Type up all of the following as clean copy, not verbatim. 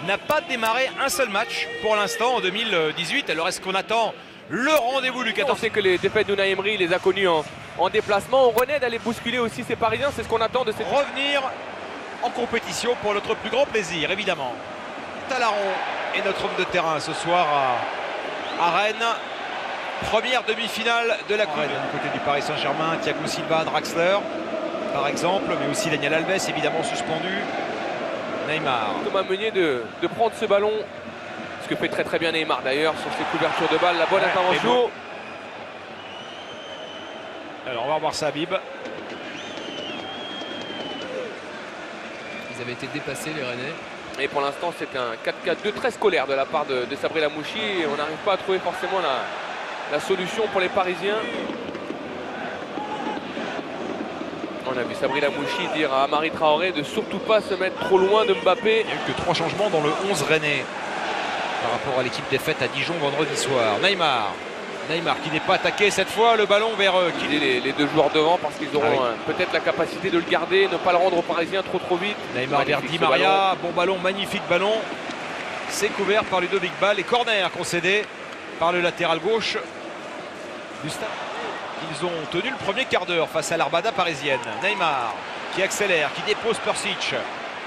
n'a pas démarré un seul match pour l'instant en 2018. Alors est-ce qu'on attend le rendez-vous du 14? On sait que les défaites d'Unai Emery les a connues en déplacement. On renaît d'aller bousculer aussi ces Parisiens, c'est ce qu'on attend de cette... Revenir en compétition pour notre plus grand plaisir, évidemment. Talaron est notre homme de terrain ce soir à Rennes. Première demi-finale de la Coupe. Du côté du Paris Saint-Germain, Thiago Silva, Draxler, par exemple, mais aussi Daniel Alves, évidemment suspendu. Neymar. Thomas Meunier de prendre ce ballon, ce que fait très très bien Neymar d'ailleurs sur ses couvertures de balles, la bonne intervention. Alors on va revoir ça, Habib. Ils avaient été dépassés, les Rennais. Et pour l'instant, c'est un 4-4-2 très scolaire de la part de Sabri Lamouchi. Et on n'arrive pas à trouver forcément la solution pour les Parisiens. On a vu Sabri Lamouchi dire à Amari Traoré de surtout pas se mettre trop loin de Mbappé. Il n'y a eu que 3 changements dans le 11 rennais par rapport à l'équipe défaite à Dijon vendredi soir. Neymar qui n'est pas attaqué cette fois, le ballon vers les deux joueurs devant parce qu'ils auront peut-être la capacité de le garder, ne pas le rendre aux Parisiens trop vite. Neymar vers Di Maria, bon ballon, magnifique ballon. C'est couvert par Ludovic Ball et corner concédé par le latéral gauche du stade. Ils ont tenu le premier quart d'heure face à l'Armada parisienne. Neymar qui accélère, qui dépose Persic.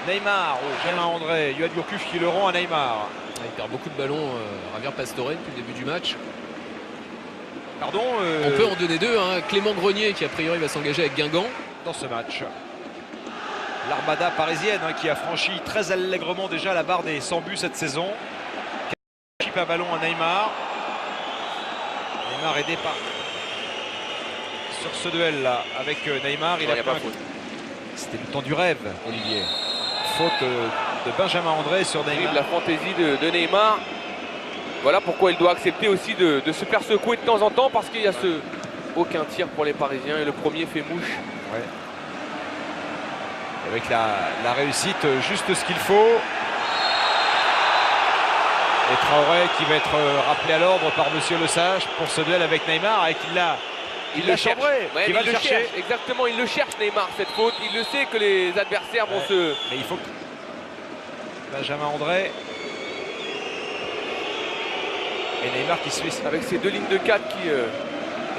Neymar, Germain André, Yoann Gourcuff qui le rend à Neymar. Il perd beaucoup de ballons, Javier Pastore, depuis le début du match. Pardon, on peut en donner deux, hein. Clément Grenier qui a priori va s'engager avec Guingamp dans ce match. L'Armada parisienne qui a franchi très allègrement déjà la barre des 100 buts cette saison. Chip un ballon à Neymar. Neymar aidé par... Sur ce duel là avec Neymar, il a pas faute. C'était le temps du rêve, Olivier. Faute de Benjamin André sur Neymar. La fantaisie de Neymar. Voilà pourquoi il doit accepter aussi de se faire secouer de temps en temps parce qu'il y a aucun tir pour les Parisiens et le premier fait mouche. Ouais. Avec la réussite, juste ce qu'il faut. Et Traoré qui va être rappelé à l'ordre par Monsieur Le Sage pour ce duel avec Neymar et qu'il l'a chambré, ouais, il va le chercher. Exactement, il le cherche Neymar cette faute. Il le sait que les adversaires vont se... Mais il faut que Benjamin André et Neymar qui suit. Avec ces deux lignes de 4 qui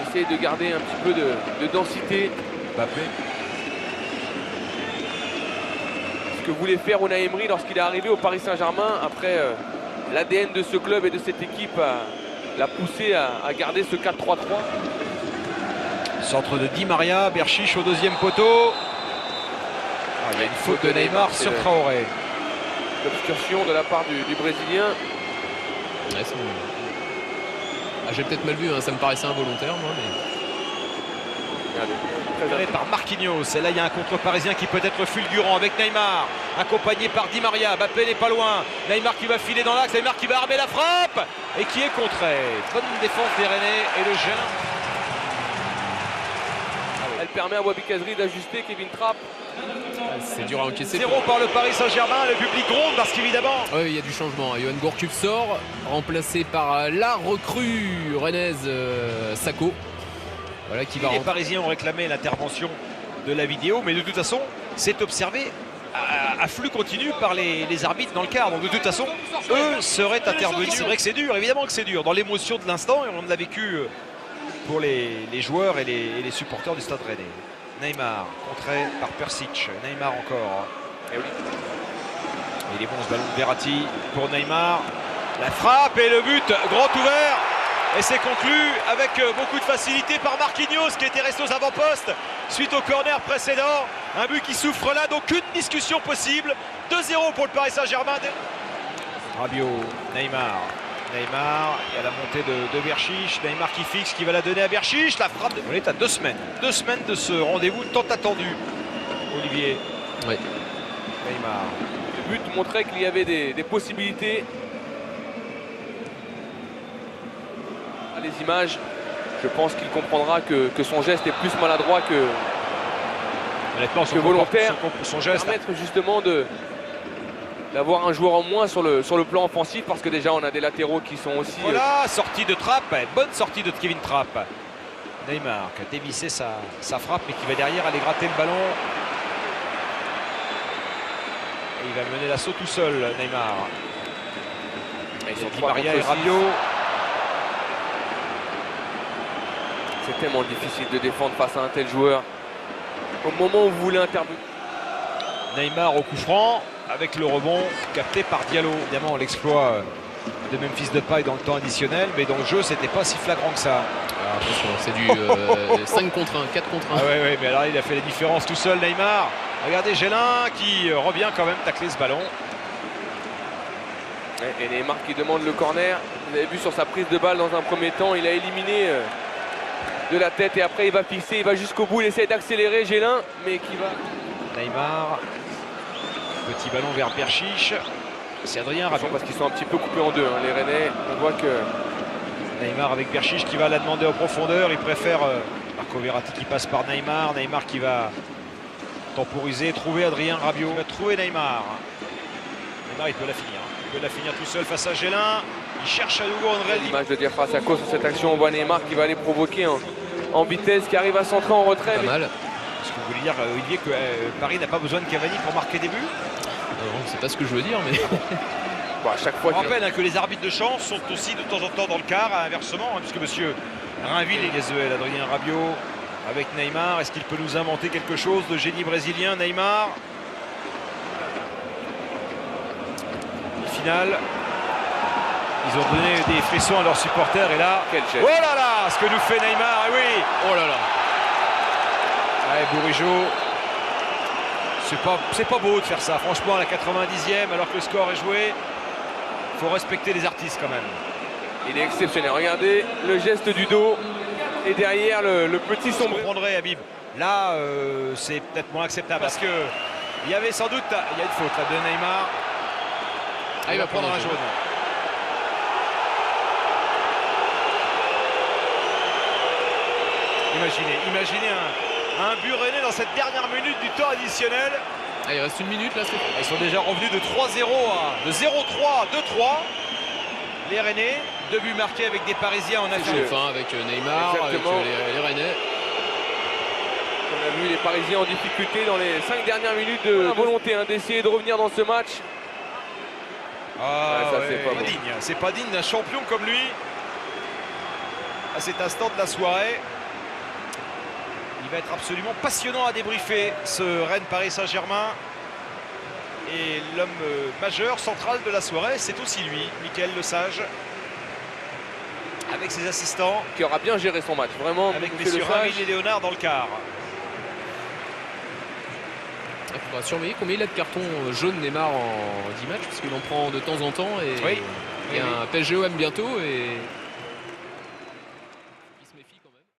essayent de garder un petit peu de densité. Mbappé. Ce que voulait faire Unai Emery lorsqu'il est arrivé au Paris Saint-Germain après l'ADN de ce club et de cette équipe l'a poussé à garder ce 4-3-3. Centre de Di Maria, Berchiche au deuxième poteau. Il y a une faute de Neymar sur Traoré. L'obstruction de la part du Brésilien. Ouais, j'ai peut-être mal vu, hein, ça me paraissait involontaire moi. Mais... par Marquinhos, et là il y a un contre parisien qui peut être fulgurant avec Neymar, accompagné par Di Maria. Mbappé n'est pas loin, Neymar qui va filer dans l'axe, Neymar qui va armer la frappe et qui est contré. Bonne défense des Rennais et le jeune. Elle permet à Wabi Kazri d'ajuster Kevin Trapp. C'est dur à encaisser. 0 par le Paris Saint-Germain, le public gronde parce qu'évidemment... Oui, il y a du changement. Yoann Gourcuff sort, remplacé par la recrue rennaise Sakho. Voilà qui va les Parisiens ont réclamé l'intervention de la vidéo, mais de toute façon, c'est observé à flux continu par les arbitres dans le quart. Donc de toute façon, eux seraient intervenus. C'est vrai que c'est dur, évidemment que c'est dur. Dans l'émotion de l'instant, et on l'a vécu pour les joueurs et les supporters du Stade Rennais. Neymar, contré par Persic. Neymar encore. Et oui. Il est bon ce ballon de Verratti pour Neymar. La frappe et le but grand ouvert. Et c'est conclu avec beaucoup de facilité par Marquinhos qui était resté aux avant-postes suite au corner précédent. Un but qui souffre là, donc aucune discussion possible. 2-0 pour le Paris Saint-Germain. Rabiot, Neymar. Neymar, il y a la montée de Berchiche. Neymar qui fixe, qui va la donner à Berchiche. La frappe de... On est à 2 semaines. 2 semaines de ce rendez-vous tant attendu. Olivier. Oui. Neymar. Le but montrait qu'il y avait des possibilités. Les images, je pense qu'il comprendra que son geste est plus maladroit que volontaire. Son geste permettre justement d'avoir un joueur en moins sur le plan offensif parce que déjà on a des latéraux qui sont aussi... Voilà, sortie de Trapp, bonne sortie de Kevin Trapp. Neymar qui a dévissé sa frappe mais qui va derrière aller gratter le ballon. Et il va mener l'assaut tout seul, Neymar. Ils sont Di 3 Maria contre et 6. Rabiot. C'est tellement difficile de défendre face à un tel joueur. Au moment où vous voulez intervenir. Neymar au coup franc avec le rebond capté par Diallo. Évidemment, l'exploit de Memphis Depay dans le temps additionnel, mais dans le jeu, c'était pas si flagrant que ça. Ah, attention, c'est du 5 contre 1, 4 contre 1. Ah ouais, mais alors il a fait la différence tout seul, Neymar. Regardez Gélin qui revient quand même tacler ce ballon. Et Neymar qui demande le corner. Vous avez vu sur sa prise de balle dans un premier temps, il a éliminé de la tête et après il va fixer, il va jusqu'au bout, il essaie d'accélérer Gélin, mais qui va... Neymar, petit ballon vers Berchiche. C'est Adrien Rabiot. Parce qu'ils sont un petit peu coupés en deux, hein, les Rennais. On voit que... Neymar avec Berchiche qui va la demander en profondeur. Il préfère Marco Verratti qui passe par Neymar. Neymar qui va temporiser, trouver Adrien Rabiot. Il va trouver Neymar. Neymar, il peut la finir. Il peut la finir tout seul face à Gélin. Il cherche à nouveau André. L'image de Diafra Sakho sur cette action, on voit Neymar qui va aller provoquer en vitesse, qui arrive à centrer en retrait. Pas mal. Est-ce que vous voulez dire, Olivier, que Paris n'a pas besoin de Cavani pour marquer des buts? Non, c'est pas ce que je veux dire, mais Bon, à chaque fois, Je rappelle que les arbitres de chance sont aussi de temps en temps dans le quart, inversement, puisque monsieur Rainville et Gazuel, Adrien Rabiot avec Neymar. Est-ce qu'il peut nous inventer quelque chose de génie brésilien, Neymar? Finale. Ils ont donné des frissons à leurs supporters et là, quel geste. oh là là, ce que nous fait Neymar, et oui. oh là là. Ouais, Bourigeaud. C'est pas beau de faire ça, franchement, à la 90e, alors que le score est joué. Il faut respecter les artistes quand même. Il est exceptionnel. Regardez le geste du dos et derrière le petit Je sombre. comprendrais, Habib. Là, c'est peut-être moins acceptable parce que il y avait sans doute, il y a une faute là, de Neymar. Ah, il va prendre un jaune. Imaginez un but rennais dans cette dernière minute du temps additionnel. Ah, il reste une minute là, c'est Ils sont déjà revenus de 3-0 à de 0-3 à 2-3. Les Rennais, 2 buts marqués avec des Parisiens en attaque. fin avec Neymar, Exactement. avec les Rennais. On a vu les Parisiens en difficulté dans les 5 dernières minutes de la volonté d'essayer de revenir dans ce match. Ah, ça, ouais, c'est pas bon. digne. C'est pas digne d'un champion comme lui. À cet instant de la soirée. Il va être absolument passionnant à débriefer, ce Rennes Paris Saint-Germain. Et l'homme majeur, central de la soirée, c'est aussi lui, Mickaël Lesage. Avec ses assistants. Qui aura bien géré son match, vraiment. Avec Monsieur messieurs Lesage. Rainville et Léonard dans le quart. Il faudra surveiller combien il a de cartons jaunes Neymar en 10 matchs, parce qu'il en prend de temps en temps. Et Oui. il y a un PSGOM bientôt. Et